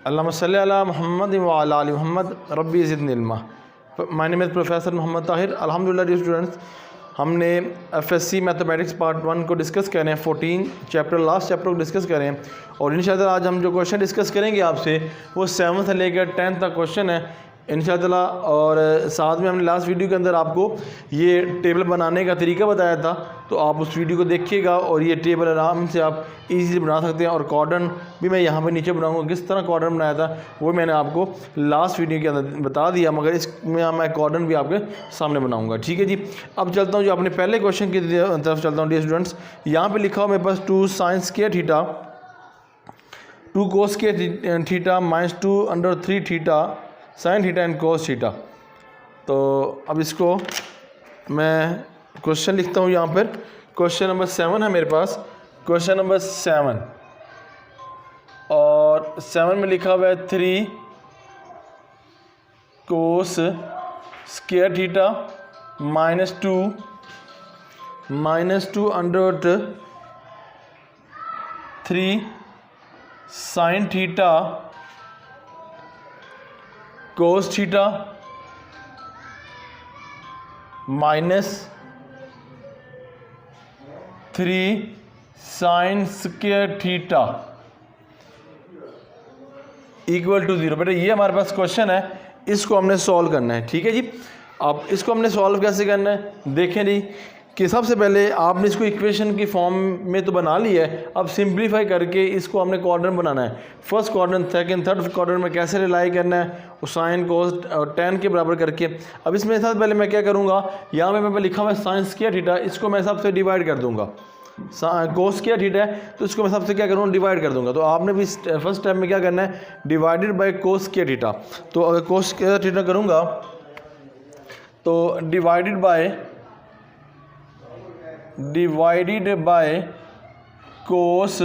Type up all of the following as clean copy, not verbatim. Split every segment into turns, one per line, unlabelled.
अल्लाहुम्मा सल्ली अला मुहम्मद व अला आलि मुहम्मद रब्बी ज़िदनी इल्मा। My name is professor Mohammad Tahir. अल्हम्दुलिल्लाह डियर स्टूडेंट्स, हमने एफएससी मैथमेटिक्स पार्ट 1 को डिस्कस करें, 14 चैप्टर लास्ट चैप्टर को डिस्कस करें और इंशाअल्लाह आज हम जो क्वेश्चन डिस्कस करेंगे आपसे वो 7 से लेकर 10 तक क्वेश्चन है इंशाअल्लाह। और साथ में हमने लास्ट वीडियो के अंदर आपको ये टेबल बनाने का तरीका बताया था, तो आप उस वीडियो को देखिएगा और ये टेबल आराम से आप इजीली बना सकते हैं। और कॉर्डन भी मैं यहाँ पे नीचे बनाऊँगा, किस तरह कॉर्डन बनाया था वो मैंने आपको लास्ट वीडियो के अंदर बता दिया, मगर इसमें मैं कॉर्डन भी आपके सामने बनाऊँगा। ठीक है जी, अब चलता हूँ जो अपने पहले क्वेश्चन की तरफ चलता हूँ डियर स्टूडेंट्स। यहाँ पर लिखा हुआ मेरे पास 2 sin square theta 2 cos square theta minus 2 under 3 theta sine theta and cos theta. तो अब इसको मैं क्वेश्चन लिखता हूँ यहाँ पर। क्वेश्चन नंबर 7 है मेरे पास, क्वेश्चन नंबर 7 और 7 में लिखा हुआ है 3 cos square theta minus two under 3 sine theta cos theta minus 3 sine square theta equal to 0। बेटा ये हमारे पास क्वेश्चन है, इसको हमने सॉल्व करना है। ठीक है जी, अब इसको हमने सॉल्व कैसे करना है देखें जी कि सबसे पहले आपने इसको इक्वेशन की फॉर्म में तो बना लिया है, अब सिंप्लीफाई करके इसको हमने क्वाड्रेंट बनाना है। First quadrant, second, third quadrant में कैसे रिलाई करना है और साइन कोस और टेन के बराबर करके। अब इसमें सबसे पहले मैं क्या करूँगा, यहाँ पे मैं लिखा हुआ है साइन स्क्वायर थीटा, इसको मैं सबसे डिवाइड कर दूँगा। कोस स्क्वायर थीटा है तो इसको मैं सबसे क्या करूँगा, डिवाइड कर दूँगा। तो आपने भी फर्स्ट स्टेप में क्या करना है, divided by cos square theta. तो अगर कोस स्क्वायर थीटा करूँगा तो divided by cos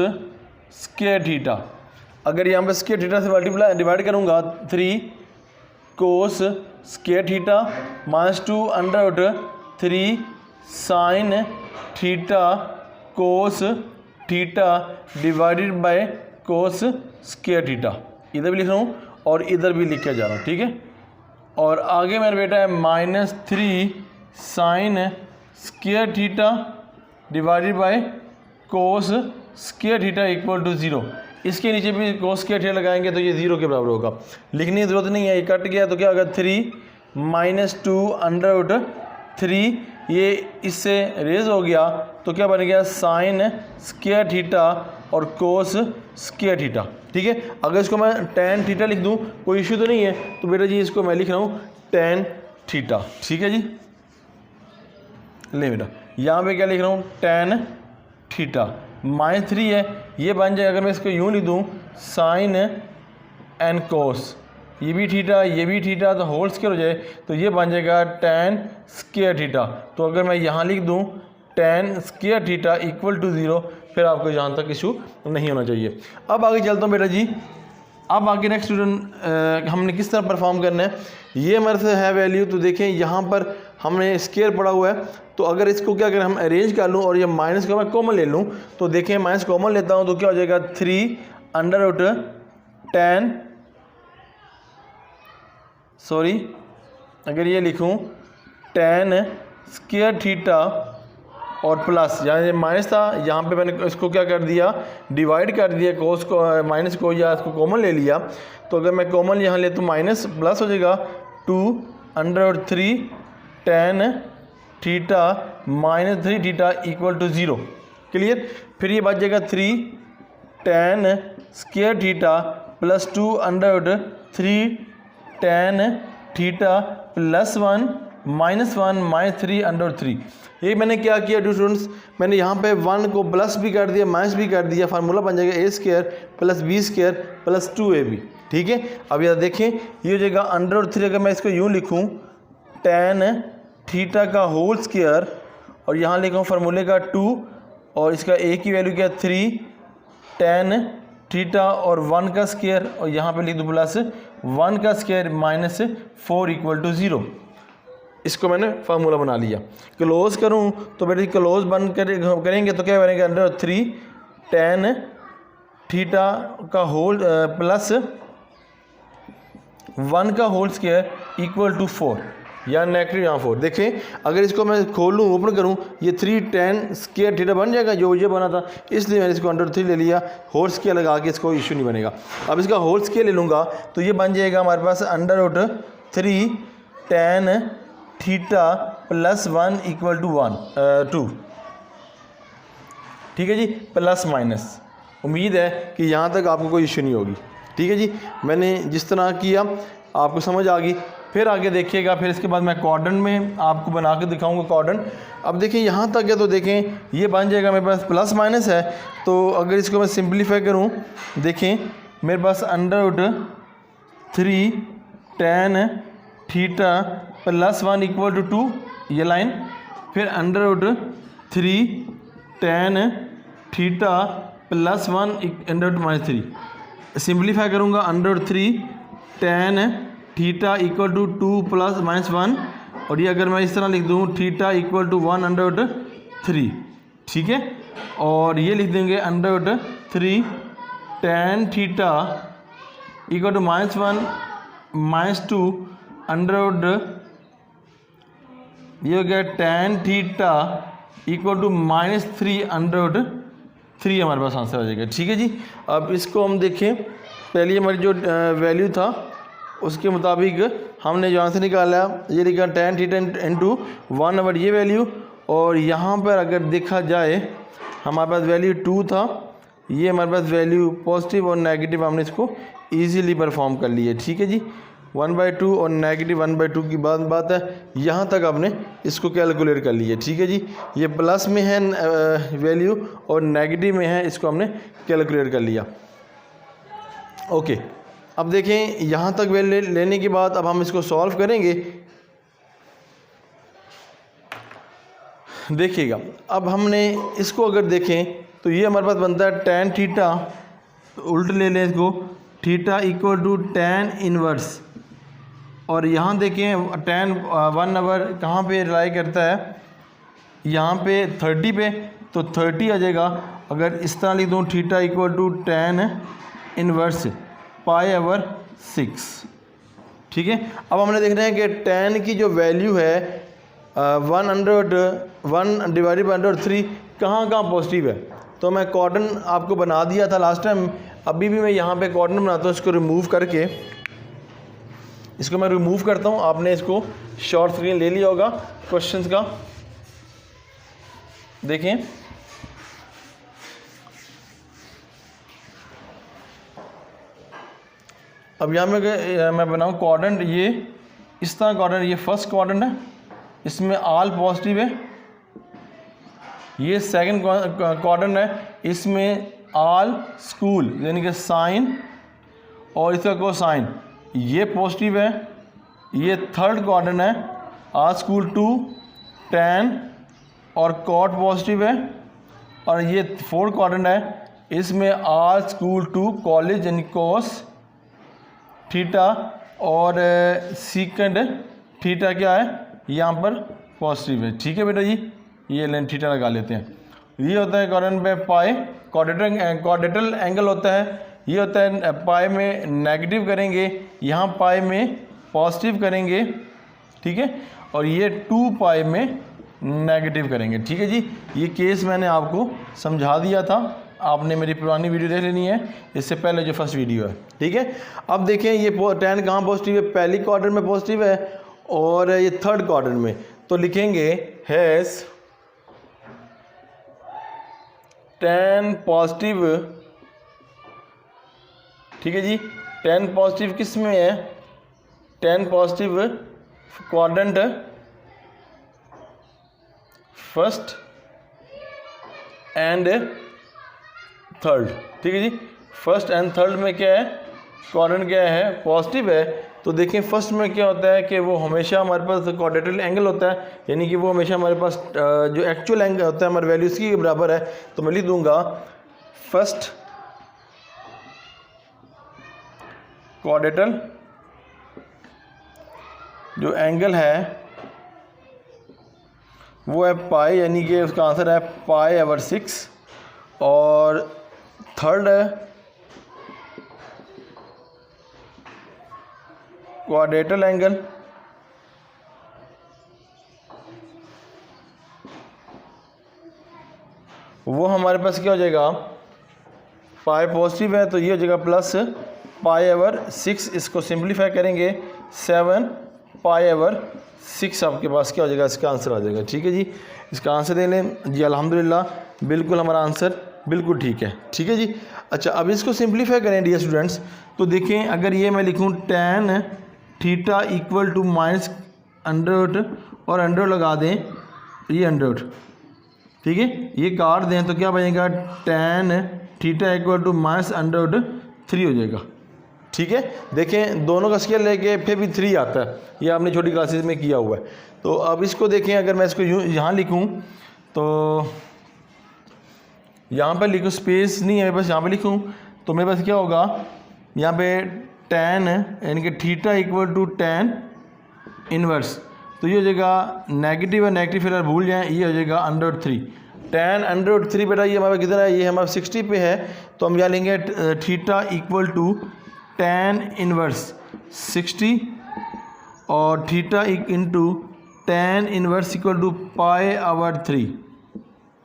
square theta. अगर यहाँ पे स्क्वायर थीटा से डिवाइड करूँगा 3 cos square theta minus 2 under 3 sine theta cos theta divided by cos square theta. इधर भी लिख रहा हूँ और इधर भी लिख के जा रहा हूँ। ठीक है, और आगे मेरा बेटा है -3 sine square theta divided by cos square theta equal to 0। इसके नीचे भी कोस स्क्वायर थीटा लगाएंगे तो ये 0 के बराबर होगा, लिखने की ज़रूरत नहीं है, ये कट गया तो क्या होगा 3 माइनस 2 अंडर 3, ये इससे रेज हो गया तो क्या बन गया साइन स्क्वायर थीटा और कोस स्क्वायर थीटा। ठीक है, अगर इसको मैं टेन थीटा लिख दूँ कोई इशू तो नहीं है, तो बेटा जी इसको मैं लिख रहा हूँ टेन थीटा। ठीक है जी, ले बेटा यहाँ पे क्या लिख रहा हूँ टेन थीटा -3 है, ये बन जाएगा अगर मैं इसको यूँ लिख दूँ साइन एंड कोस, ये भी थीटा तो होल स्क्वायर हो जाए तो ये बन जाएगा टेन स्क्वायर थीटा। तो अगर मैं यहाँ लिख दूँ tan square theta equal to 0, फिर आपको यहाँ तक इशू नहीं होना चाहिए। अब आगे चलता हूँ बेटा जी, अब आगे नेक्स्ट स्टूडेंट हमने किस तरह परफॉर्म करना है, ये हमारे से है वैल्यू। तो देखें यहाँ पर हमने स्क्वायर पड़ा हुआ है, तो अगर इसको क्या करें हम अरेंज कर लूँ और ये माइनस को मैं कॉमन ले लूँ, तो देखें माइनस कॉमन लेता हूँ तो क्या हो जाएगा 3 अंडर 10 सॉरी अगर ये लिखूँ 10 स्क्वायर थीटा और प्लस, यहाँ ये माइनस था यहाँ पे मैंने इसको क्या कर दिया, डिवाइड कर दिया कोस को माइनस को, या इसको कॉमन ले लिया। तो अगर मैं कॉमन यहाँ ले तो माइनस प्लस हो जाएगा 2 under 3 10 theta minus 3 theta equal to 0। Clear, फिर ये बच जाएगा 3 10 square theta plus 2 under 3 10 theta plus 1 minus 3 under 3। ये मैंने क्या किया स्टूडेंट्स, मैंने यहाँ पे 1 को प्लस भी कर दिया माइनस भी कर दिया, फार्मूला बन जाएगा a square plus b square plus 2ab। ठीक है, अब यह देखें ये हो जाएगा अंडर 3, अगर मैं इसको यूँ लिखूँ टेन थीटा का होल स्क्वायर और यहाँ लिखूँ फार्मूले का 2 और इसका a की वैल्यू क्या 3 टेन थीटा और 1 का स्क्वायर और यहाँ पे लिख दो प्लस 1 का स्क्वायर माइनस 4 इक्वल टू 0। इसको मैंने फार्मूला बना लिया। क्लोज करूँ तो बेटे क्लोज बंद करेंगे तो क्या बनेगा अंडर 3 टेन थीटा का होल प्लस 1 का होल स्क्वायर इक्वल टू 4 या नेगेटिव यहाँ 4। देखें अगर इसको मैं खोलूँ ओपन करूँ ये 3 tan स्क्वायर थीटा बन जाएगा जो ये बना था, इसलिए मैंने इसको √3 ले लिया। होल स्क्वायर लगा के इसको इशू नहीं बनेगा। अब इसका होल स्क्वायर ले लूँगा तो ये बन जाएगा हमारे पास √3 tan theta plus 1 equal to 2। ठीक है जी, प्लस माइनस। उम्मीद है कि यहाँ तक आपको कोई इशू नहीं होगी। ठीक है जी, मैंने जिस तरह किया आपको समझ आ गई। फिर आगे देखिएगा, फिर इसके बाद मैं क्वाड्रेंट में आपको बना के दिखाऊंगा क्वाड्रेंट। अब देखिए यहाँ तक है तो देखें ये बन जाएगा मेरे पास प्लस माइनस है, तो अगर इसको मैं सिंप्लीफाई करूँ देखें मेरे पास √3 tan theta plus 1 equal to 2 ये लाइन, फिर √3 tan थीटा प्लस 1 √-3 सिंप्लीफाई करूँगा √3 tan theta equal to 2 plus -1, और ये अगर मैं इस तरह लिख दूँ थीटा इक्वल टू 1/3। ठीक है, और ये लिख देंगे √3 tan थीटा इक्वल टू -1 -2 ये हो गया tan थीटा इक्वल टू -3 हमारे पास आंसर आ जाएगा। ठीक है जी, अब इसको हम देखें। पहले हमारी जो वैल्यू था उसके मुताबिक हमने जो आंसर निकाला ये लिखा tan थीटा इंटू 1 ये वैल्यू, और यहाँ पर अगर देखा जाए हमारे पास वैल्यू 2 था, ये हमारे पास वैल्यू पॉजिटिव और नेगेटिव हमने इसको इजीली परफॉर्म कर लिया। ठीक है जी, 1/2 और नेगेटिव 1/2 की बात है, यहाँ तक आपने इसको कैलकुलेट कर लिया। ठीक है जी, ये प्लस में है वैल्यू और नेगेटिव में है, इसको हमने कैलकुलेट कर लिया। ओके, अब देखें यहाँ तक वैल्यू लेने के बाद अब हम इसको सॉल्व करेंगे। देखिएगा अब हमने इसको अगर देखें तो ये हमारे पास बनता है tan थीटा, उल्ट ले लें इसको, theta equal to tan inverse, और यहाँ देखें tan 1 कहाँ पे रिलाई करता है, यहाँ पे 30 पे, तो 30 आ जाएगा। अगर इस तरह लिख दूँ theta equal to tan inverse π/6। ठीक है, अब हमने देखना है कि tan की जो वैल्यू है 1/3 कहाँ कहाँ पॉजिटिव है। तो मैं क्वाड्रेंट आपको बना दिया था लास्ट टाइम, अभी भी मैं यहाँ पे क्वाड्रेंट बनाता हूँ। इसको रिमूव करके इसको मैं रिमूव करता हूँ। आपने इसको शॉर्ट स्क्रीन ले लिया होगा क्वेश्चंस का, देखें। अब यहाँ मैं बनाऊँ क्वाड्रेंट, ये इस तरह क्वाड्रेंट, ये फर्स्ट क्वाड्रेंट है, इसमें ऑल पॉजिटिव है। ये सेकंड क्वाड्रेंट है, इसमें ऑल स्कूल यानी कि साइन और इसका कोसाइन ये पॉजिटिव है। ये थर्ड क्वाड्रेंट है, ऑल स्कूल 2 tan और कॉट पॉजिटिव है। और ये फोर्थ क्वाड्रेंट है, इसमें ऑल स्कूल 2 कॉलेज यानी कोस थीटा और सीकेंड थीटा क्या है यहाँ पर पॉजिटिव है। ठीक है बेटा जी, ये लेन थीटा लगा लेते हैं। ये होता है क्वाड्रेंट पे पाई, क्वाड्रेटल एंगल होता है। ये होता है पाई में नेगेटिव करेंगे, यहाँ पाई में पॉजिटिव करेंगे। ठीक है, और ये 2 पाई में नेगेटिव करेंगे। ठीक है जी, ये केस मैंने आपको समझा दिया था, आपने मेरी पुरानी वीडियो देख लेनी है, इससे पहले जो फर्स्ट वीडियो है। ठीक है, अब देखें ये tan कहाँ पॉजिटिव है, पहली क्वाड्रेंट में पॉजिटिव है और ये थर्ड क्वाड्रेंट में, तो लिखेंगे हैज़ tan पॉजिटिव। ठीक है जी, tan पॉजिटिव किस में है, tan positive quadrant first and third. ठीक है जी, फर्स्ट एंड थर्ड में क्या है, क्वाड्रेंट क्या है, पॉजिटिव है। तो देखें फर्स्ट में क्या होता है कि वो हमेशा हमारे पास क्वाड्रेटल एंगल होता है, यानी कि वो हमेशा हमारे पास जो एक्चुअल एंगल होता है हमारे वैल्यू इसकी बराबर है। तो मैं लिख दूंगा फर्स्ट क्वाड्रेटल जो एंगल है वो है पाई, यानी कि उसका आंसर है π/6, और थर्ड है क्वाड्रेटल एंगल, वो हमारे पास क्या हो जाएगा, पाई पॉजिटिव है तो ये हो जाएगा प्लस π/6। इसको सिंप्लीफाई करेंगे 7π/6 आपके पास क्या हो जाएगा, इसका आंसर आ जाएगा। ठीक है जी, इसका आंसर दे लें जी। अल्हम्दुलिल्लाह बिल्कुल हमारा आंसर बिल्कुल ठीक है। ठीक है जी। अच्छा, अब इसको सिंप्लीफाई करें डियर स्टूडेंट्स, तो देखें अगर ये मैं लिखूँ tan theta equal to minus under और अंडर लगा दें, ये अंडर, ठीक है, ये काट दें तो क्या बनेगा, tan theta equal to minus √3 हो जाएगा। ठीक है, देखें दोनों का स्केल लेके फिर भी 3 आता है, ये आपने छोटी क्लासेस में किया हुआ है। तो अब इसको देखें, अगर मैं इसको यूँ यहाँ लिखूँ तो यहाँ पे लिखूँ, स्पेस नहीं है मेरे पास, यहाँ पे लिखूँ तो मेरे पास क्या होगा, यहाँ पे tan यानी कि theta equal to tan inverse, तो ये हो जाएगा नेगेटिव है, नेगेटिव फिर भूल जाएं, ये हो जाएगा √3। tan √3 बेटा ये हमारा कितना है, ये हमारा 60 पे है, तो हम यहाँ लेंगे theta equal to tan inverse 60 और theta into tan inverse equal to π/3।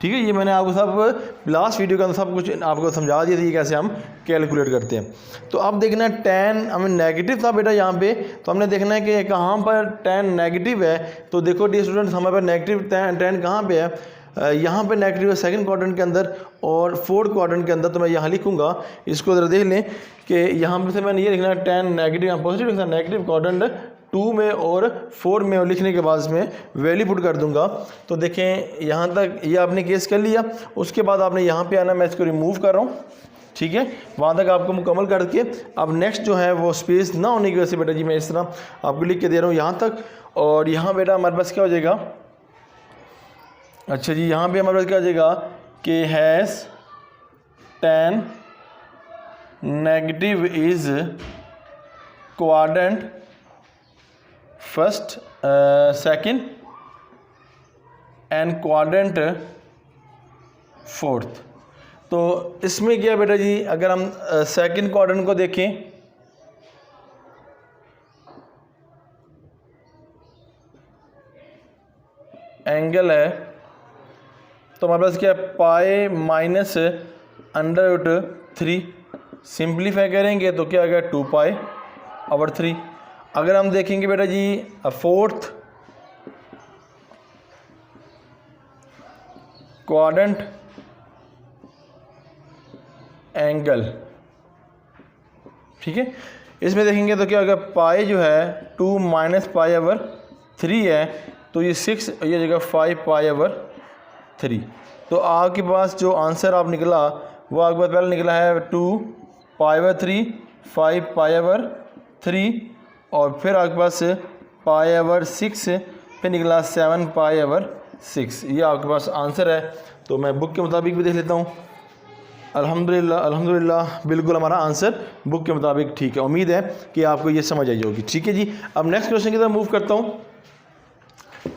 ठीक है, ये मैंने आपको सब लास्ट वीडियो के अंदर सब कुछ आपको समझा दिया था कैसे हम कैलकुलेट करते हैं। तो अब देखना है tan हमें नेगेटिव था बेटा यहाँ पे, तो हमने देखना है कि कहाँ पर tan नेगेटिव है। तो देखो डियर स्टूडेंट्स, हमारे पास नेगेटिव tan कहाँ पे है, यहाँ पे नेगेटिव है सेकंड क्वाड्रेंट के अंदर और फोर्थ क्वाड्रेंट के अंदर। तो मैं यहाँ लिखूँगा, इसको ज़रा देख लें कि यहाँ पे से मैंने ये लिखना है tan नेगेटिव, यहाँ पॉजिटिव लिखना, नेगेटिव क्वाड्रेंट 2 में और 4 में, और लिखने के बाद इसमें वैल्यू पुट कर दूंगा। तो देखें यहाँ तक ये आपने केस कर लिया, उसके बाद आपने यहाँ पे आना, मैं इसको रिमूव कर रहा हूँ। ठीक है, वहाँ तक आपको मुकम्मल करके अब नेक्स्ट जो है वो स्पेस ना होने की वजह से बेटा जी मैं इस तरह आपको लिख के दे रहा हूँ यहाँ तक। और यहाँ बेटा हमारे पास क्या हो जाएगा, अच्छा जी, यहाँ पे हमारे पास क्या हो जाएगा कि has tan negative is quadrant first second and quadrant fourth. तो इसमें क्या बेटा जी, अगर हम सेकंड क्वाड्रेंट को देखें, एंगल है तो हमारे पास क्या है, π-√3। सिंप्लीफाई करेंगे तो क्या आ गया, 2π/3। अगर हम देखेंगे बेटा जी फोर्थ क्वाड्रेंट एंगल, ठीक है, इसमें देखेंगे तो क्या होगा, पाई जो है 2 - π/3 है, तो ये 6, ये जगह 5π/3। तो आपके पास जो आंसर आप निकला वो आपके पास पहले निकला है 2π/3, 5π/3 और फिर आपके पास π/6, फिर निकला 7π/6। ये आपके पास आंसर है। तो मैं बुक के मुताबिक भी देख लेता हूँ। अल्हम्दुलिल्लाह अल्हम्दुलिल्लाह बिल्कुल हमारा आंसर बुक के मुताबिक ठीक है। उम्मीद है कि आपको ये समझ आई होगी। ठीक है जी, अब नेक्स्ट क्वेश्चन की तरफ मूव करता हूँ।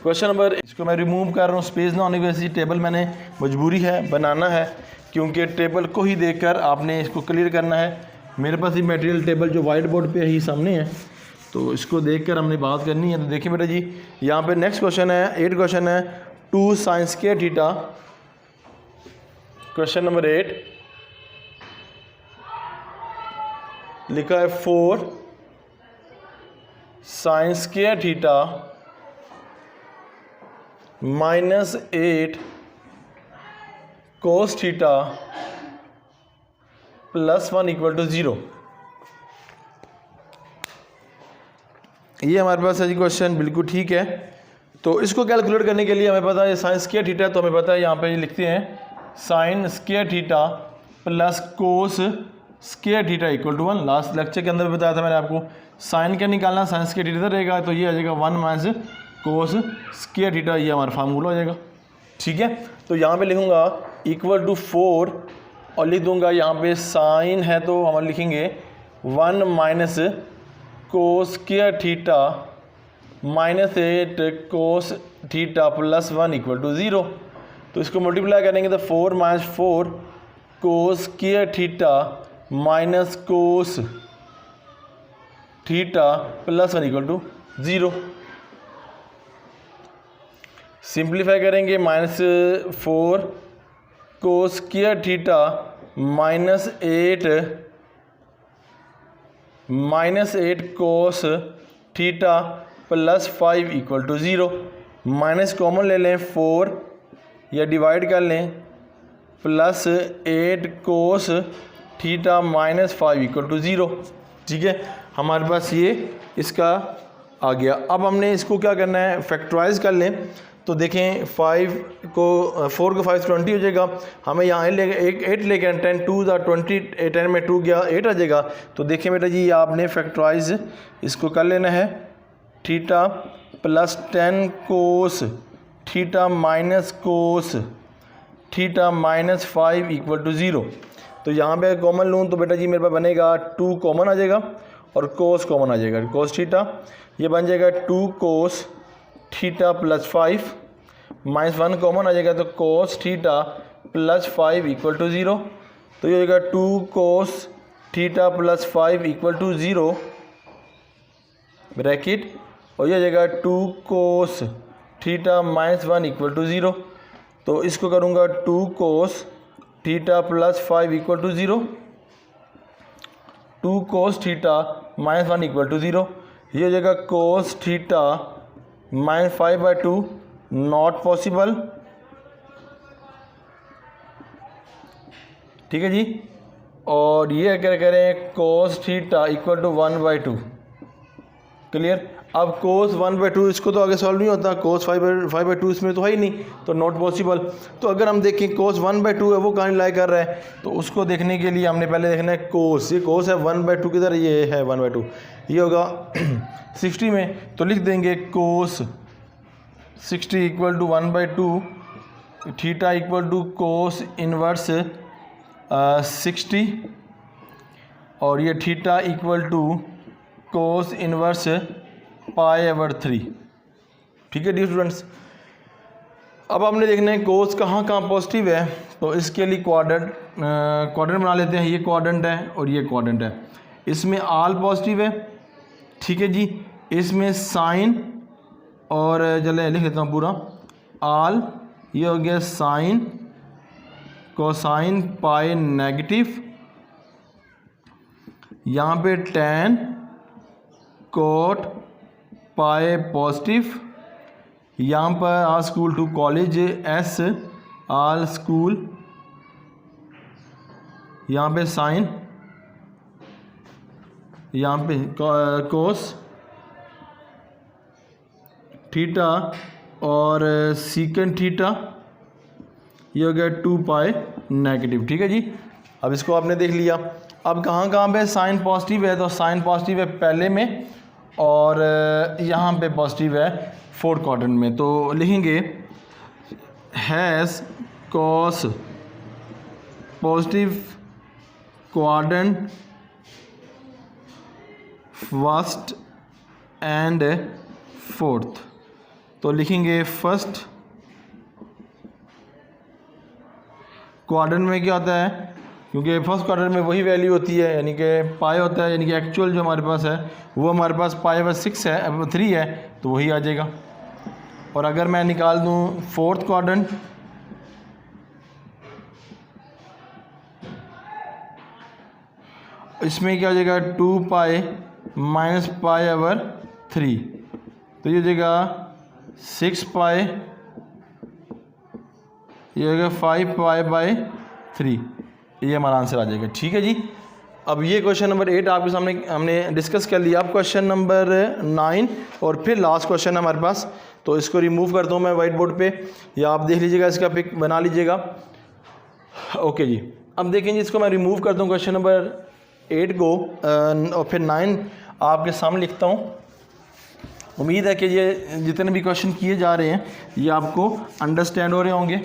क्वेश्चन नंबर, इसको मैं रिमूव कर रहा हूँ, स्पेस ना होने की वजह से टेबल मैंने मजबूरी है बनाना है, क्योंकि टेबल को ही देखकर आपने इसको क्लियर करना है। मेरे पास ये मटेरियल टेबल जो वाइट बोर्ड पे ही सामने है, तो इसको देखकर हमने बात करनी है। तो देखिए बेटा जी, यहाँ पे नेक्स्ट क्वेश्चन है, 8 क्वेश्चन है, 2 sin² थीटा। क्वेश्चन नंबर 8 लिखा है 4 sin² थीटा -8 cos थीटा +1 = 0। ये हमारे पास है जी क्वेश्चन, बिल्कुल ठीक है। तो इसको कैलकुलेट करने के लिए हमें पता है sin² थीटा, तो हमें पता है यहाँ पे लिखते हैं sin² theta + cos² theta = 1। Last lecture के अंदर भी बताया था मैंने आपको, साइन क्या निकालना, sin² थीटा रहेगा, तो ये आ जाएगा 1 - cos² थीटा, ये हमारा फार्मूला हो जाएगा। ठीक है, तो यहाँ पे लिखूँगा = 4 और लिख दूँगा यहाँ पे साइन है तो हम लिखेंगे 1 - cos² थीटा -8 cos थीटा +1 = 0। तो इसको मल्टीप्लाई करेंगे तो 4 - 4 cos² theta -cos theta plus 1 equal to 0। Simplify करेंगे -4 cos square theta -8 cos theta plus 5 equal to 0। Minus common ले लें 4 या डिवाइड कर लें plus 8 cos theta -5 equal to 0। ठीक है, हमारे पास ये इसका आ गया। अब हमने इसको क्या करना है, फैक्टराइज कर लें। तो देखें 4 को 5 20 हो जाएगा। हमें यहाँ 8 लेके 10 2 20, 10 में 2 गया 8 आ जाएगा। तो देखें बेटा जी, आपने फैक्टराइज इसको कर लेना है। Theta plus 10 cos theta minus cos theta -5 equal to 0। तो यहाँ पे कॉमन लूँ तो बेटा जी मेरे पास बनेगा 2 कॉमन आ जाएगा और कोस कॉमन आ जाएगा। कोस थीटा ये बन जाएगा 2 कोस थीटा प्लस 5 -1 कॉमन आ जाएगा तो cos theta plus 5 equal to 0। तो ये हो जाएगा 2 cos theta plus 5 equal to 0 bracket, और ये हो जाएगा 2 कोस थीटा -1 इक्वल टू 0। तो इसको करूँगा 2 cos theta plus 5 equal to 0, 2 cos theta -1 equal to 0। ये हो जाएगा कोस थीटा -5/2 नॉट पॉसिबल। ठीक है जी, और ये क्या करें cos theta equal to 1/2। Clear. अब कोस 1/2 इसको तो आगे सॉल्व नहीं होता, कोस 5/2 इसमें तो है ही नहीं, तो नॉट पॉसिबल। तो अगर हम देखें कोस 1/2 है वो कहाँ लाई कर रहा है, तो उसको देखने के लिए हमने पहले देखना है कोस। ये कोस है 1/2 किधर, ये है 1/2, ये होगा 60 में। तो लिख देंगे cos 60 equal to 1/2 theta equal to cos inverse 60, और ये theta equal to cos inverse π/3। ठीक है डियर स्टूडेंट्स। अब हमने देखना है कोस कहाँ कहाँ पॉजिटिव है, तो इसके लिए क्वाड्रेंट बना लेते हैं। ये क्वाड्रेंट है और ये क्वाड्रेंट है, इसमें ऑल पॉजिटिव है। ठीक है जी, इसमें साइन और चले लिख लेता हूँ पूरा ऑल, ये हो गया साइन कोसाइन पाई नेगेटिव, यहाँ पे tan कोट पाए पॉजिटिव, यहाँ पर all school to college as all school, यहाँ पे साइन, यहाँ पे कोस थीटा और सीकेंड थीटा, ये हो गया 2 पाई नेगेटिव। ठीक है जी, अब इसको आपने देख लिया। अब कहाँ कहाँ पे साइन पॉजिटिव है, तो साइन पॉजिटिव है पहले में और यहाँ पे पॉजिटिव है 4th क्वाड्रेंट में। तो लिखेंगे has cos positive quadrant first and 4th। तो लिखेंगे फर्स्ट क्वाड्रेंट में क्या होता है, क्योंकि फर्स्ट क्वाड्रेंट में वही वैल्यू होती है, यानी कि पाई होता है, यानी कि एक्चुअल जो हमारे पास है वो हमारे पास π/6 है, 3 है, तो वही आ जाएगा। और अगर मैं निकाल दूँ 4th क्वाड्रेंट, इसमें क्या हो जाएगा 2 पाई माइनस π/3, तो ये हो जाएगा 6 पाई, ये हो गया 5 π/3, ये हमारा आंसर आ जाएगा। ठीक है जी, अब ये क्वेश्चन नंबर 8 आपके सामने हमने डिस्कस कर लिया। अब क्वेश्चन नंबर 9 और फिर लास्ट क्वेश्चन है हमारे पास, तो इसको रिमूव करता हूँ मैं वाइट बोर्ड पे, या आप देख लीजिएगा, इसका पिक बना लीजिएगा। ओके जी, अब देखें जी, इसको मैं रिमूव करता हूँ क्वेश्चन नंबर 8 को, और फिर 9 आपके सामने लिखता हूँ। उम्मीद है कि ये जितने भी क्वेश्चन किए जा रहे हैं ये आपको अंडरस्टैंड हो रहे होंगे।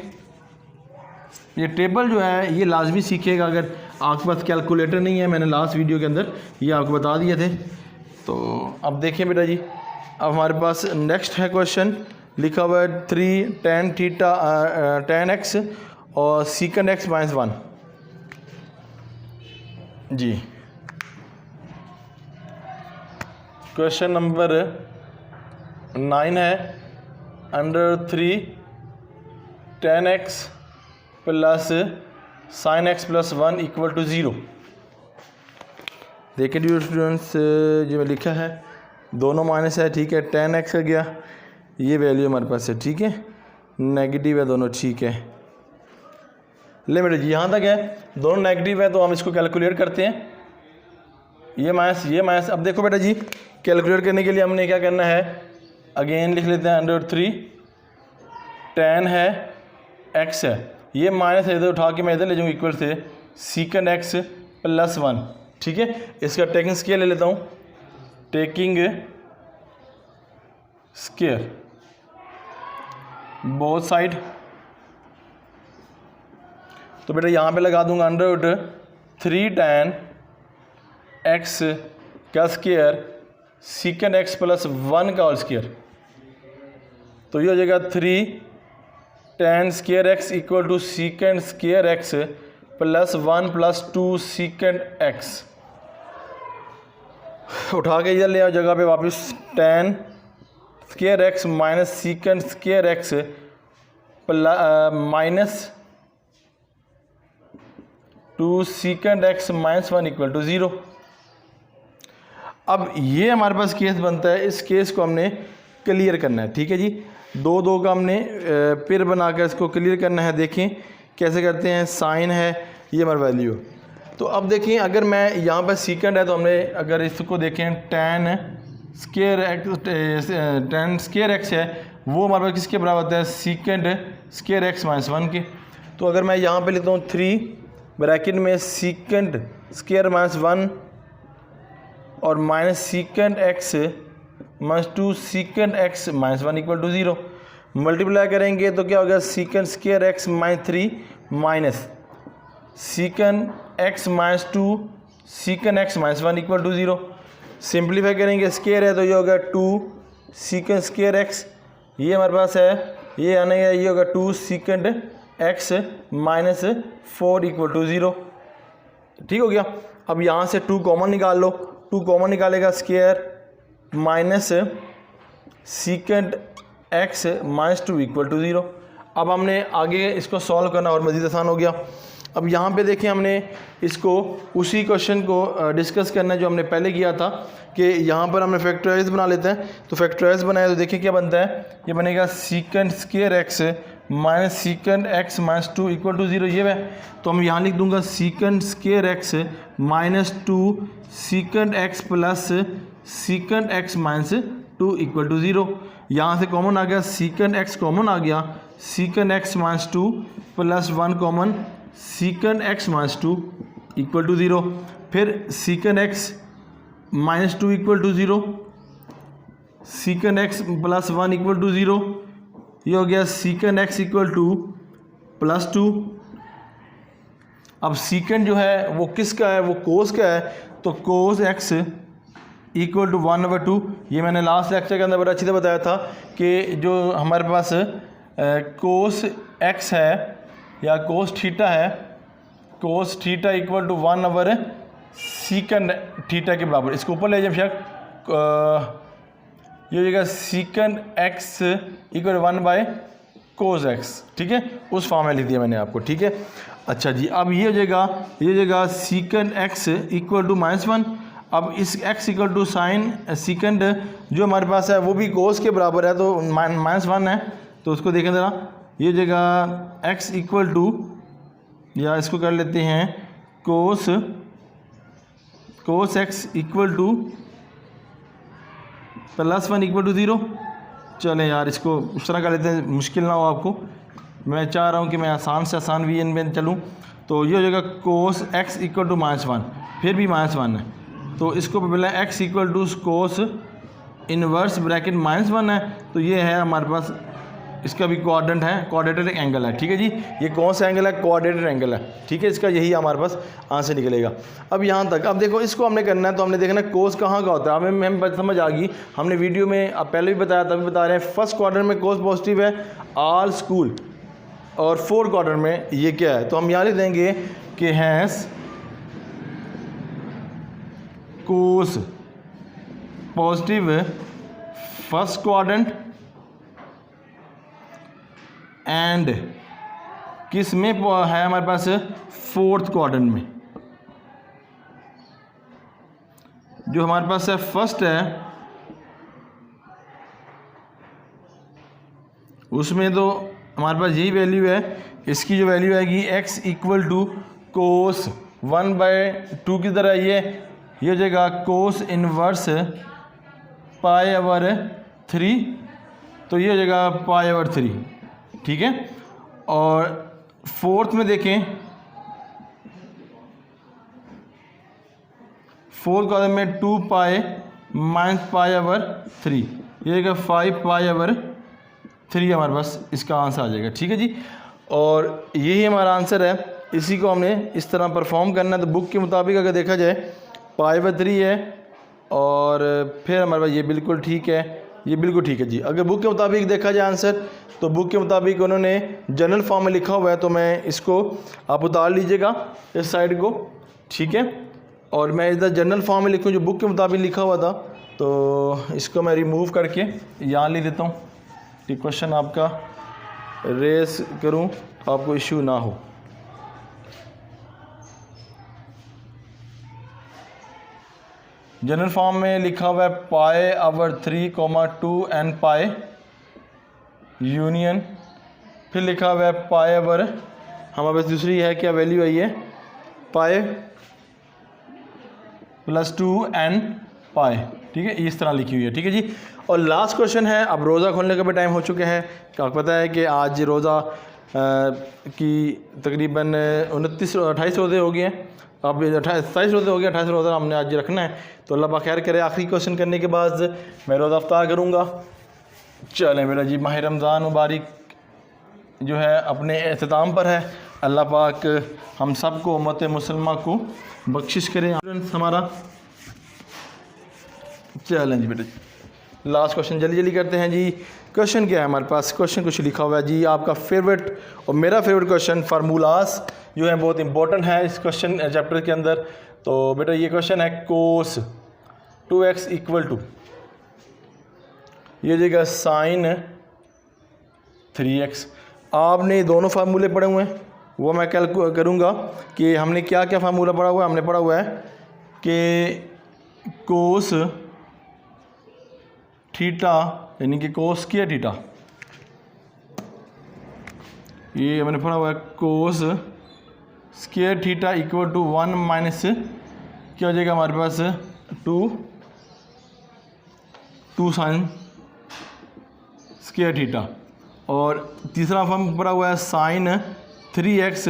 ये टेबल जो है ये लाजमी सीखिएगा, अगर आपके पास कैलकुलेटर नहीं है, मैंने लास्ट वीडियो के अंदर ये आपको बता दिए थे। तो अब देखिए बेटा जी, अब हमारे पास नेक्स्ट है क्वेश्चन, लिखा हुआ है 3 tan थीटा tan x और secant x - 1 जी। क्वेश्चन नंबर 9 है √3 tan x plus sin x plus 1 equal to 0। देखिए डियर स्टूडेंट्स, जो मैं लिखा है दोनों माइनस है, ठीक है। tan x का गया, ये वैल्यू हमारे पास है, ठीक है, नेगेटिव है दोनों, ठीक है। ले बेटे जी यहाँ तक है, दोनों नेगेटिव है तो हम इसको कैलकुलेट करते हैं, ये माइनस। अब देखो बेटा जी, कैलकुलेट करने के लिए हमने क्या करना है, अगेन लिख लेते हैं √3 tan है x है, ये माइनस है, इधर उठा के मैं इधर ले जाऊँ, इक्वल से सीकेंड x प्लस 1, ठीक है। इसका टेकिंग स्केयर ले लेता हूँ, टेकिंग स्केयर बोथ साइड। तो बेटा यहाँ पे लगा दूंगा √3 tan x का स्केयर सीकेंड x प्लस 1 का होल स्केयर। तो ये हो जाएगा 3 tan square x equal to secant square x plus 1 plus 2 secant x। उठा के इधर ले आओ जगह पे वापस, tan square x minus secant square x minus 2 secant x minus 1 equal to 0। अब ये हमारे पास केस बनता है, इस केस को हमने क्लियर करना है, ठीक है जी। दो का हमने पेड़ बनाकर इसको क्लियर करना है। देखें कैसे करते हैं, साइन है, ये हमारी वैल्यू। तो अब देखें, अगर मैं यहाँ पर सीकेंड है तो हमने अगर इसको देखें tan स्केयर x है, वो हमारे पास किसके बराबर होता है, सीकेंड स्केयर x माइनस 1 के। तो अगर मैं यहाँ पे लेता हूँ 3 ब्रैकेट में सीकेंड स्केयर माइनस 1 और minus secant x minus 2 secant x minus 1 equal to 0, multiply करेंगे तो क्या होगा, secant square x minus 3 minus secant x minus 2 secant x minus 1 equal to 0। Simplify करेंगे, स्केयर है तो ये होगा 2 सीकेंड स्केयर x, ये हमारे पास है, ये आने का ये होगा 2 secant x minus 4 equal to 0, ठीक हो गया। अब यहाँ से 2 कॉमन निकाल लो, 2 कॉमन निकालेगा, square minus secant x minus 2 equal to 0। अब हमने आगे इसको सॉल्व करना और मज़ीद आसान हो गया। अब यहाँ पे देखें, हमने इसको उसी क्वेश्चन को डिस्कस करना है जो हमने पहले किया था, कि यहाँ पर हमने फैक्टराइज बना लेते हैं। तो फैक्टराइज बनाया तो देखिए क्या बनता है, ये बनेगा secant square x minus secant x minus 2 equal to 0, ये है। तो हम यहाँ लिख दूंगा secant square x minus 2 secant x plus secant x minus 2 equal to 0। यहाँ से कॉमन आ गया, सीकेंड x कॉमन आ गया, secant x minus 2 plus 1 common secant x minus 2 equal to 0। फिर secant x minus 2 equal to 0, secant x plus 1 equal to 0, ये हो गया secant x equal to plus 2। अब सीकेंड जो है वो किसका है, वो कोस का है, तो कोस x इक्वल टू 1/2। ये मैंने लास्ट लेक्चर के अंदर बड़ा अच्छी तरह बताया था कि जो हमारे पास कोस x है या कोस थीटा है, कोस थीटा इक्वल टू 1/सीकेंड थीटा के बराबर। इसको ऊपर ले जाए बेशक, ये हो जाएगा सीकेंड x इक्वल 1/कोस x, ठीक है, उस फॉर्म में लिख दिया मैंने आपको, ठीक है। अच्छा जी, अब ये हो जाएगा सीकेंड x इक्वल टू -1। अब इस x equal to sine secant जो हमारे पास है वो भी कोस के बराबर है, तो -1 है, तो उसको देखें ज़रा, ये हो जाएगा x इक्वल टू, या इसको कर लेते हैं cos x equal to +1 equal to 0। चलें यार, इसको उस तरह कर लेते हैं, मुश्किल ना हो आपको, मैं चाह रहा हूँ कि मैं आसान से आसान वी एन में चलूँ। तो ये हो जाएगा कोस x इक्वल टू -1, फिर भी -1 है, तो इसको पहले x equal to cos inverse bracket -1 है, तो ये है हमारे पास, इसका भी क्वाड्रेंट है, क्वाड्रेटिक एंगल है, ठीक है जी। ये कौन सा एंगल है, क्वाड्रेटिक एंगल है, ठीक है, इसका यही हमारे पास आंसर निकलेगा। अब यहाँ तक, अब देखो इसको हमने करना है, तो हमने देखना कोस कहाँ का होता है, हमें समझ आ गई। हमने वीडियो में अब पहले भी बताया, तभी बता रहे हैं, फर्स्ट क्वार्टर में कोस पॉजिटिव है ऑल स्कूल, और फोर्थ क्वार्टर में ये क्या है, तो हम यहाँ लिख देंगे कि has cos positive first quadrant and किस में है हमारे पास फोर्थ क्वाड्रेंट में। जो हमारे पास है फर्स्ट है उसमें तो हमारे पास यही वैल्यू है, इसकी जो वैल्यू आएगी x इक्वल टू कोस 1/2 की तरह ये हो जाएगा कोस इनवर्स π/3, तो ये हो जाएगा π/3, ठीक है। और फोर्थ में देखें, फोर्थ कॉलम में 2π - π/3, ये जाएगा 5π/3 हमारे पास इसका आंसर आ जाएगा, ठीक है जी। और यही हमारा आंसर है, इसी को हमने इस तरह परफॉर्म करना है। तो बुक के मुताबिक अगर देखा जाए π/3 है और फिर हमारे पास ये बिल्कुल ठीक है, ये बिल्कुल ठीक है जी। अगर बुक के मुताबिक देखा जाए आंसर, तो बुक के मुताबिक उन्होंने जनरल फॉर्म में लिखा हुआ है, तो मैं इसको आप उतार लीजिएगा इस साइड को, ठीक है। और मैं इधर जनरल फॉर्म में लिखूँ जो बुक के मुताबिक लिखा हुआ था, तो इसको मैं रिमूव करके यहाँ ले लेता हूँ कि क्वेश्चन आपका रेस करूँ तो आपको इश्यू ना हो। जनरल फॉर्म में लिखा हुआ है π/3, 2 n पाई यूनियन, फिर लिखा हुआ है π/, हमारे पास दूसरी है क्या वैल्यू आई है पाई +2 n पाई, ठीक है, इस तरह लिखी हुई है, ठीक है जी। और लास्ट क्वेश्चन है, अब रोज़ा खोलने का भी टाइम हो चुका है। आपको पता है कि आज रोज़ा की तकरीबन 28 रोज़े हो गए हैं, अब 27 रोज़े हो गए, 28 रोज़ा हमने आज रखना है। तो अल्लाह पाक खैर करे, आखिरी क्वेश्चन करने के बाद मैं रोज़ा अफ्तार करूँगा। चलें मेरा जी, माह रमज़ान मुबारक जो है अपने अख्ताम पर है। अल्लाह पाक हम सब को, उम्मत मुसलमा को बख्शिश करें हमारा। चलें जी बेटा, लास्ट क्वेश्चन जल्दी जल्दी करते हैं जी। क्वेश्चन क्या है हमारे पास, क्वेश्चन कुछ लिखा हुआ है जी, आपका फेवरेट और मेरा फेवरेट क्वेश्चन, फार्मूलाज जो है बहुत इंपॉर्टेंट है इस क्वेश्चन चैप्टर के अंदर। तो बेटा ये क्वेश्चन है कोस 2x इक्वल टू, ये जगह साइन 3x। आपने दोनों फार्मूले पढ़े हुए हैं, वो मैं कैलकुलेट करूँगा कि हमने क्या क्या फार्मूला पढ़ा हुआ है। हमने पढ़ा हुआ है कि कोस थीटा यानी कि कोस स्क्वायर थीटा, ये मैंने पढ़ा हुआ है cos square theta equal to 1 minus क्या हो जाएगा हमारे पास 2 साइन स्क्वायर थीटा। और तीसरा फॉर्म पढ़ा हुआ है साइन 3x,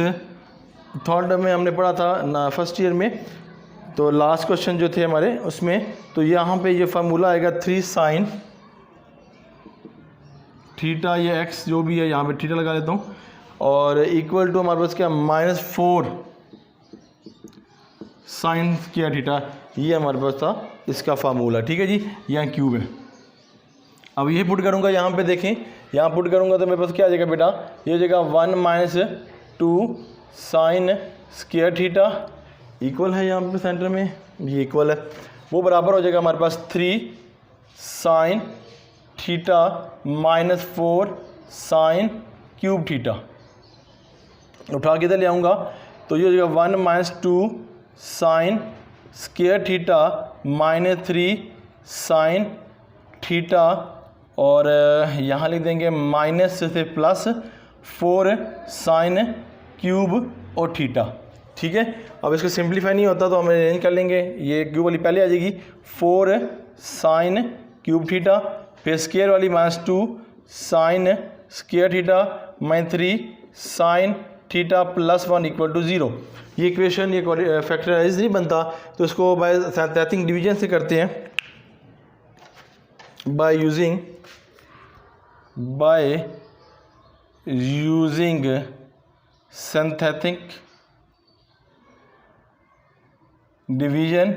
थर्ड में हमने पढ़ा था ना फर्स्ट ईयर में। तो लास्ट क्वेश्चन जो थे हमारे उसमें, तो यहाँ पे ये फार्मूला आएगा 3 साइन थीटा, ये x जो भी है यहाँ पे थीटा लगा लेता हूँ, और इक्वल टू हमारे पास क्या -4 साइन स्क्वायर थीटा, ये हमारे पास था इसका फार्मूला, ठीक है जी। यहाँ क्यूब है, अब ये पुट करूँगा यहाँ पे देखें, यहाँ पुट करूँगा तो मेरे पास क्या आ जाएगा बेटा, ये हो जाएगा 1 - 2 साइन स्क्वायर थीटा इक्वल है यहाँ पे सेंटर में, ये इक्वल है, वो बराबर हो जाएगा हमारे पास 3 sine theta -4 sine cube theta. उठा के इधर ले आऊँगा तो ये हो जाएगा 1 - 2 sine square theta -3 sine theta, और यहाँ लिख देंगे माइनस से +4 साइन क्यूब और थीटा, ठीक है। अब इसको सिंप्लीफाई नहीं होता तो हम अरेंज कर लेंगे, ये क्यूब वाली पहले आ जाएगी 4 साइन क्यूब थीटा, फिर स्क्वायर वाली -2 sine square theta -3 sine theta +1 equal to 0। ये इक्वेशन ये फैक्टराइज नहीं बनता, तो इसको बाय सिंथेटिक डिवीजन से करते हैं, by using synthetic division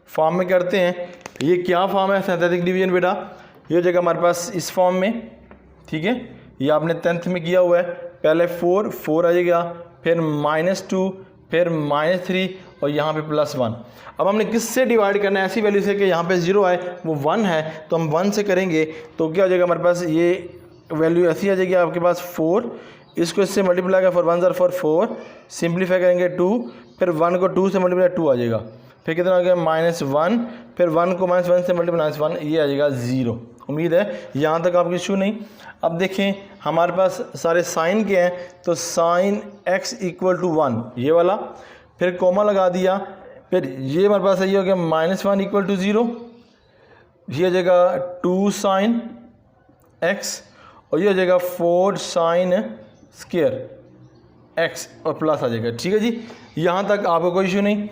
form में करते हैं। ये क्या फॉर्म है सिंथेटिक डिवीजन बेटा, ये जगह हमारे पास इस फॉर्म में, ठीक है, ये आपने 10th में किया हुआ है। पहले 4 आ जाएगा, फिर -2, फिर -3 और यहाँ पे +1। अब हमने किससे डिवाइड करना है, ऐसी वैल्यू से कि यहाँ पे 0 आए, वो 1 है तो हम 1 से करेंगे तो क्या हो जाएगा हमारे पास, ये वैल्यू ऐसी आ जाएगी आपके पास 4, इसको इससे मल्टीप्लाई करें 4 1 4 4, सिंप्लीफाई करेंगे 2, फिर 1 को 2 से मल्टीप्लाई 2 आ जाएगा, फिर कितना आ गया -1, फिर 1 को -1 से मल्टीप्लाई -1, ये आ जाएगा 0। उम्मीद है यहाँ तक आपकी इशू नहीं। अब देखें हमारे पास सारे साइन के हैं, तो साइन x = 1 ये वाला, फिर कोमा लगा दिया, फिर ये हमारे पास ये हो गया -1 = 0, ये हो जाएगा 2 sin x, और ये हो जाएगा 4 sin स्क्वायर x और प्लस आ जाएगा। ठीक है जी, यहाँ तक आपको कोई इशू नहीं।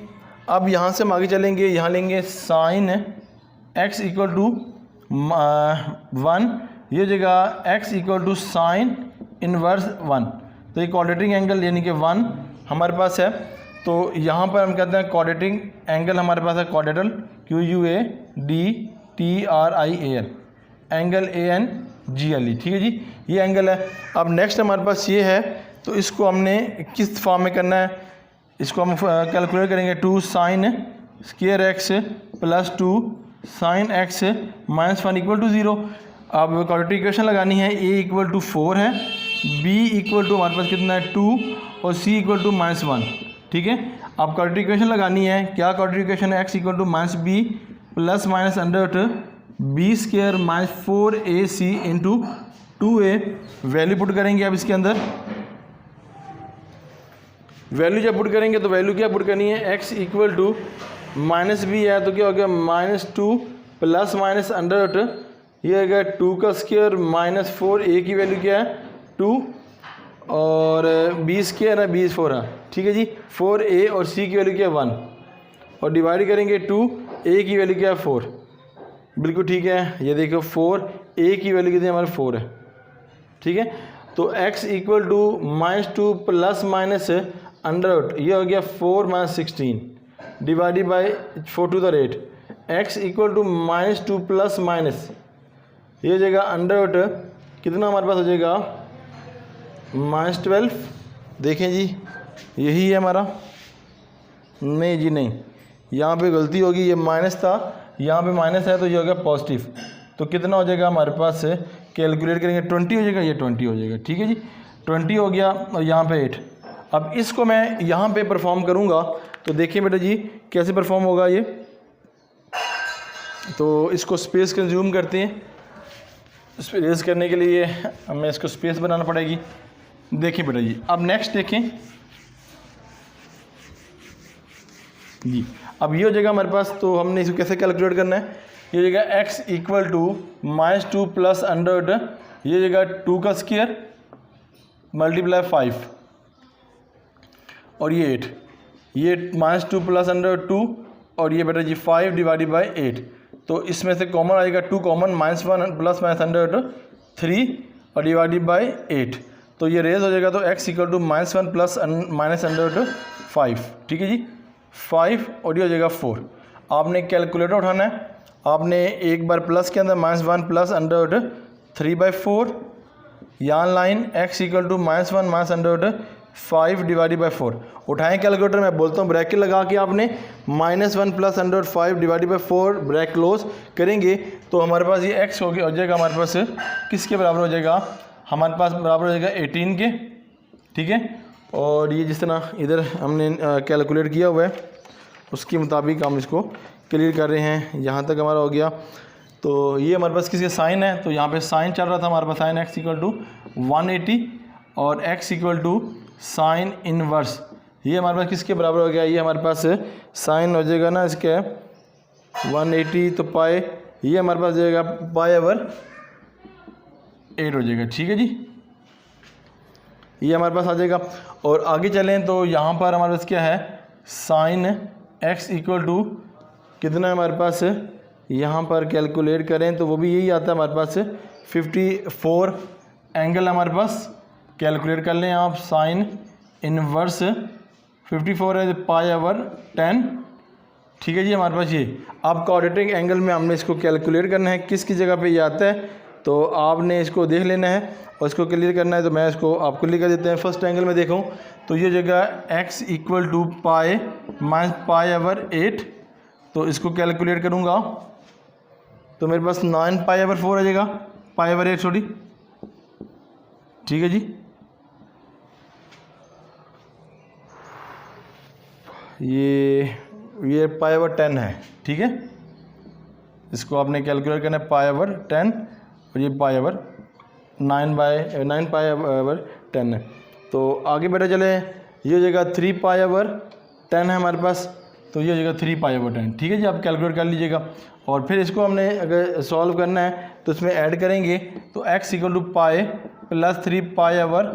अब यहाँ से हम आगे चलेंगे, यहाँ लेंगे साइन x = 1, ये हो जाएगा x = साइन इनवर्स 1, तो ये क्वाड्रेटिक एंगल यानी कि 1 हमारे पास है। तो यहाँ पर हम कहते हैं क्वाड्रेटिक एंगल हमारे पास है क्वाड्रेटल QUADTRIAL, एंगल ANGLE। ठीक है जी, ये एंगल है। अब नेक्स्ट हमारे पास ये है, तो इसको हमने किस फॉर्म में करना है, इसको हम कैलकुलेट करेंगे 2 sin square x + 2 sin x -1 = 0। अब क्वाड्रेटिक इक्वेशन लगानी है, a = 4 है, b = हमारे पास कितना है 2 और c = -1। ठीक है, अब क्वाड्रेटिक इक्वेशन लगानी है, क्या क्वाड्रेटिक इक्वेशन है, x = -b ± √b² - 4ac × 2a, value put करेंगे। अब इसके अंदर वैल्यू जब पुट करेंगे तो वैल्यू क्या पुट करनी है, x = -b है तो क्या हो गया -2 ± ये हो गया 2 का स्क्वायर -4a की वैल्यू क्या है 2 और b² है b4 है। ठीक है जी, 4a और c की वैल्यू क्या है 1 और डिवाइड करेंगे 2, a की वैल्यू क्या है 4, बिल्कुल ठीक है। ये देखो 4a की वैल्यू कितनी हमारे 4 है। ठीक है, तो x = -2 ± √, ये हो गया 4 - 16 divided by 4 to the 8, x = -2 ± ये हो जाएगा √, कितना हमारे पास हो जाएगा -12। देखें जी, यही है हमारा, नहीं जी नहीं, यहाँ पे गलती होगी, ये माइनस था, यहाँ पे माइनस है तो ये हो गया पॉजिटिव, तो कितना हो जाएगा हमारे पास, कैलकुलेट करेंगे 20 हो जाएगा, ये 20 हो जाएगा। ठीक है जी, 20 हो गया और यहाँ पे 8। अब इसको मैं यहाँ पे परफॉर्म करूँगा तो देखिए बेटा जी कैसे परफॉर्म होगा ये। तो इसको स्पेस कंज्यूम करते हैं, स्पेस करने के लिए हमें इसको स्पेस बनाना पड़ेगी। देखिए बेटा जी, अब नेक्स्ट देखें जी, अब ये हो जाएगा हमारे पास, तो हमने इसको कैसे कैलकुलेट करना है, ये हो जाएगा x = -2 + √, ये हो जाएगा 2 का स्क्वायर × 5 और ये 8, ये -2 + √2 और ये बेटा जी 5 डिवाइडेड बाय 8, तो इसमें से कॉमन आएगा 2 कॉमन, -1 + -√3 और डिवाइडेड बाय 8, तो ये रेज हो जाएगा, तो x = -1 + -√5। ठीक है जी, 5 और ये हो जाएगा 4। आपने कैलकुलेटर उठाना है, आपने एक बार प्लस के अंदर -1 + √3/4, यहाँ लाइन x = -1 - √5 डिवाइडेड बाय 4 उठाएं कैलकुलेटर, मैं बोलता हूँ ब्रैकेट लगा के आपने -1 + √5 डिवाइडेड बाय 4 ब्रैकेट क्लोज करेंगे तो हमारे पास ये x हो जाएगा हमारे पास किसके बराबर हो जाएगा, हमारे पास बराबर हो जाएगा 18 के। ठीक है, और ये जिस तरह इधर हमने कैलकुलेट किया हुआ है उसके मुताबिक हम इसको क्लियर कर रहे हैं। यहाँ तक हमारा हो गया, तो ये हमारे पास किसके साइन है, तो यहाँ पे साइन चल रहा था हमारे पास, साइन x = 180 और x = साइन इनवर्स, ये हमारे पास किसके बराबर हो गया, ये हमारे पास साइन हो जाएगा ना इसके 180, तो पाई ये हमारे पास जाएगा π/8 हो जाएगा। ठीक है जी, ये हमारे पास आ जाएगा। और आगे चलें तो यहाँ पर हमारे पास क्या है, साइन x = कितना है हमारे पास, यहाँ पर कैलकुलेट करें तो वो भी यही आता है हमारे पास 54 एंगल हमारे पास, कैलकुलेट कर लें आप, साइन इनवर्स 54 है π/10। ठीक है जी, हमारे पास ये। अब क्वाड्रेटिक एंगल में हमने इसको कैलकुलेट करना है, किसकी जगह पे ये आता है, तो आपने इसको देख लेना है और इसको क्लियर करना है। तो मैं इसको आपको क्लियर कर देते हैं। फर्स्ट एंगल में देखूँ तो ये जगह x equal to pi minus pi over 8, तो इसको कैलकुलेट करूँगा तो मेरे पास 9 पाई ओवर 4 आ जाएगा, पाई ओवर 8 सॉरी, ठीक है जी। ये पाई ओवर 10 है, ठीक है। इसको आपने कैलकुलेट करना है पाई ओवर 10 और ये पाई ओवर 9 पाई ओवर 10 है। तो आगे बढ़े चले, ये जगह 3 पाई ओवर 10 है हमारे पास, तो ये जगह 3 पाई ओवर 10, ठीक है जी। आप कैलकुलेट कर लीजिएगा और फिर इसको हमने अगर सॉल्व करना है तो इसमें ऐड करेंगे तो x equal to pi plus 3 pi over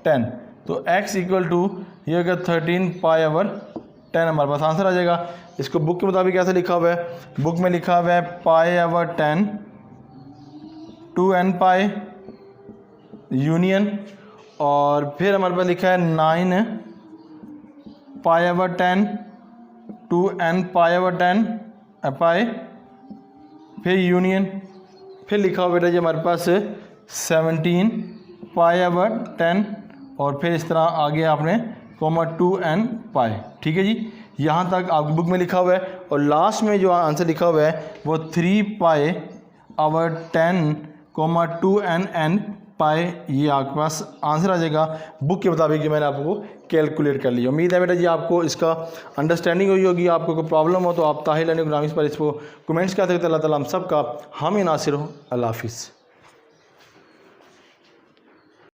10, तो x इक्वल टू ये अगर 13 पाई ओवर 10 हमारे पास आंसर आ जाएगा। इसको बुक के मुताबिक कैसे लिखा हुआ है, बुक में लिखा हुआ है पाई ओवर 10 2n पाई यूनियन, और फिर हमारे पास लिखा है 9 पाई ओवर 10 2n पाई ओवर 10 पाई, फिर यूनियन, फिर लिखा हुआ बेटा जी हमारे पास 17 पाई ओवर 10 और फिर इस तरह आगे आपने कोमा 2n पाई, ठीक है जी। यहाँ तक आपकी बुक में लिखा हुआ है और लास्ट में जो आंसर लिखा हुआ है वो 3 पाई ओवर 10 कोमा 2n पाई, ये आपके पास आंसर आ जाएगा बुक के मुताबिक जो मैंने आपको कैलकुलेट कर लिया। उम्मीद है बेटा जी आपको इसका अंडरस्टैंडिंग हुई होगी। आपको कोई प्रॉब्लम हो तो आप ताहिल इकोनॉमिक्स पर इसको कमेंट्स कर सकते हैं। अल्लाह ताला हम सब का हामी नासिर हो। अल्लाह हाफिज़।